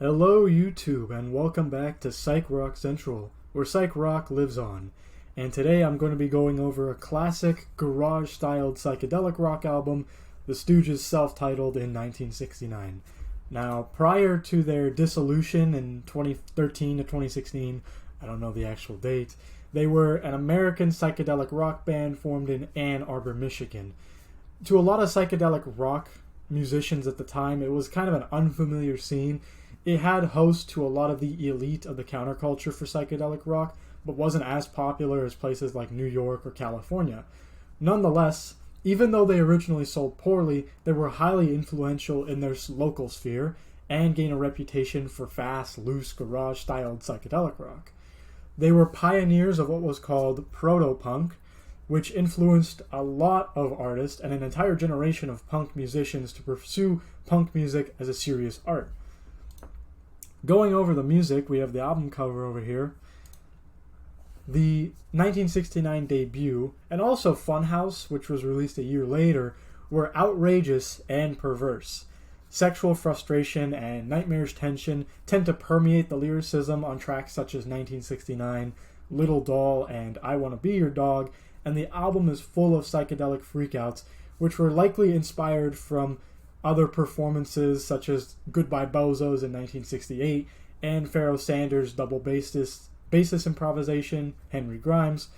Hello YouTube and welcome back to PsychRockCentral, where Psych Rock lives on. And today I'm going to be going over a classic garage-styled psychedelic rock album, the Stooges self-titled in 1969. Now, prior to their dissolution in 2013 to 2016, I don't know the actual date, they were an American psychedelic rock band formed in Ann Arbor, Michigan. To a lot of psychedelic rock musicians at the time, it was kind of an unfamiliar scene. It had hosts to a lot of the elite of the counterculture for psychedelic rock, but wasn't as popular as places like New York or California. Nonetheless, even though they originally sold poorly, they were highly influential in their local sphere and gained a reputation for fast, loose, garage-styled psychedelic rock. They were pioneers of what was called proto-punk, which influenced a lot of artists and an entire generation of punk musicians to pursue punk music as a serious art. Going over the music, we have the album cover over here. The 1969 debut, and also Funhouse, which was released a year later, were outrageous and perverse. Sexual frustration and nightmarish tension tend to permeate the lyricism on tracks such as 1969, Little Doll, and I Wanna Be Your Dog, and the album is full of psychedelic freakouts, which were likely inspired from other performances such as Goodbye Bozos in 1968 and Pharoah Sanders' double bassist improvisation, Henry Grimes.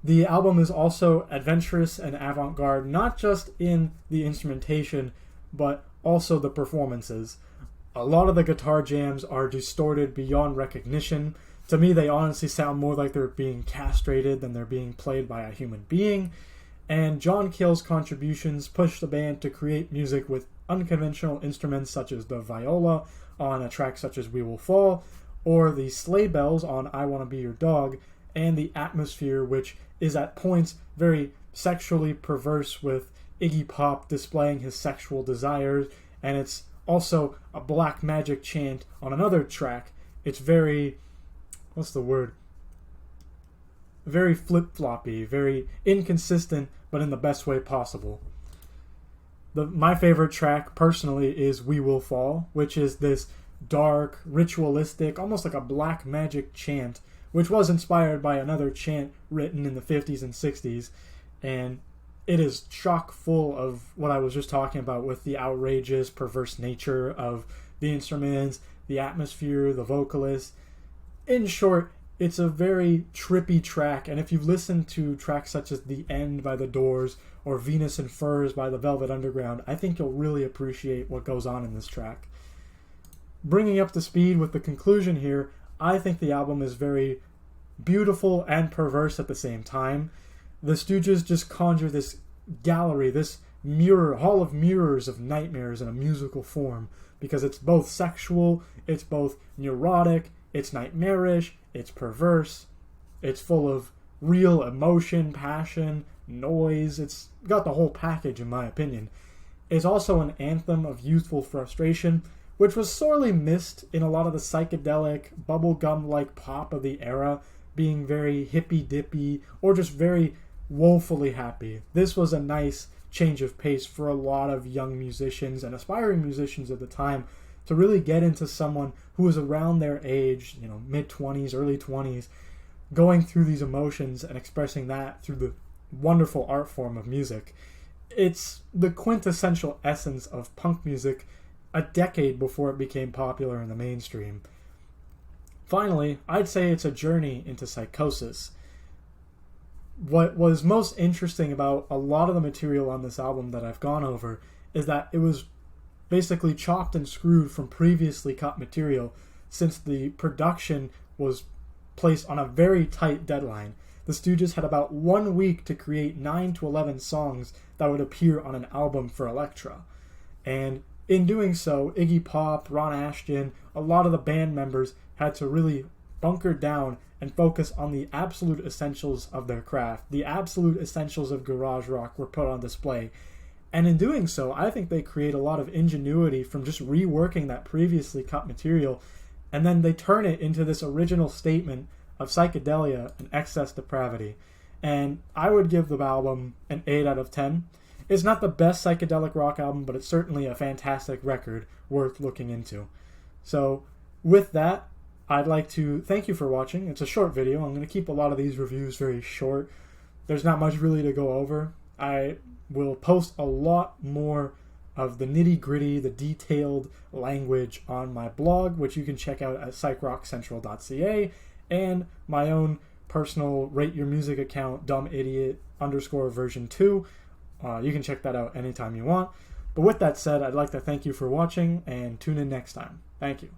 The album is also adventurous and avant-garde, not just in the instrumentation, but also the performances. A lot of the guitar jams are distorted beyond recognition. To me, they honestly sound more like they're being castrated than they're being played by a human being. And John Caill's contributions pushed the band to create music with unconventional instruments such as the viola on a track such as We Will Fall, or the sleigh bells on I Wanna Be Your Dog, and the atmosphere, which is at points very sexually perverse, with Iggy Pop displaying his sexual desires, and it's also a black magic chant on another track. It's very, very flip-floppy, very inconsistent, but in the best way possible. My favorite track, personally, is We Will Fall, which is this dark, ritualistic, almost like a black magic chant, which was inspired by another chant written in the 50s and 60s, and it is chock full of what I was just talking about with the outrageous, perverse nature of the instruments, the atmosphere, the vocalist. In short, it's a very trippy track, and if you've listened to tracks such as The End by The Doors or Venus and Furs by The Velvet Underground, I think you'll really appreciate what goes on in this track. Bringing up to speed with the conclusion here, I think the album is very beautiful and perverse at the same time. The Stooges just conjure this gallery, this mirror, hall of mirrors of nightmares in a musical form, because it's both sexual, it's both neurotic, it's nightmarish, it's perverse, it's full of real emotion, passion, noise. It's got the whole package, in my opinion. It's also an anthem of youthful frustration, which was sorely missed in a lot of the psychedelic, bubblegum-like pop of the era, being very hippy-dippy or just very woefully happy. This was a nice change of pace for a lot of young musicians and aspiring musicians at the time, to really get into someone who was around their age, mid-20s, early 20s, going through these emotions and expressing that through the wonderful art form of music. It's the quintessential essence of punk music a decade before it became popular in the mainstream. Finally, I'd say it's a journey into psychosis. What was most interesting about a lot of the material on this album that I've gone over is that it was basically chopped and screwed from previously cut material, since the production was placed on a very tight deadline. The Stooges had about 1 week to create 9 to 11 songs that would appear on an album for Elektra. And in doing so, Iggy Pop, Ron Ashton, a lot of the band members had to really bunker down and focus on the absolute essentials of their craft. The absolute essentials of garage rock were put on display. And in doing so, I think they create a lot of ingenuity from just reworking that previously cut material, and then they turn it into this original statement of psychedelia and excess depravity. And I would give the album an 8 out of 10. It's not the best psychedelic rock album, but it's certainly a fantastic record worth looking into. So with that, I'd like to thank you for watching. It's a short video. I'm going to keep a lot of these reviews very short. There's not much really to go over. I will post a lot more of the nitty-gritty, the detailed language on my blog, which you can check out at PsychRockCentral.ca, and my own personal Rate Your Music account, dumbidiot_version2. You can check that out anytime you want. But with that said, I'd like to thank you for watching, and tune in next time. Thank you.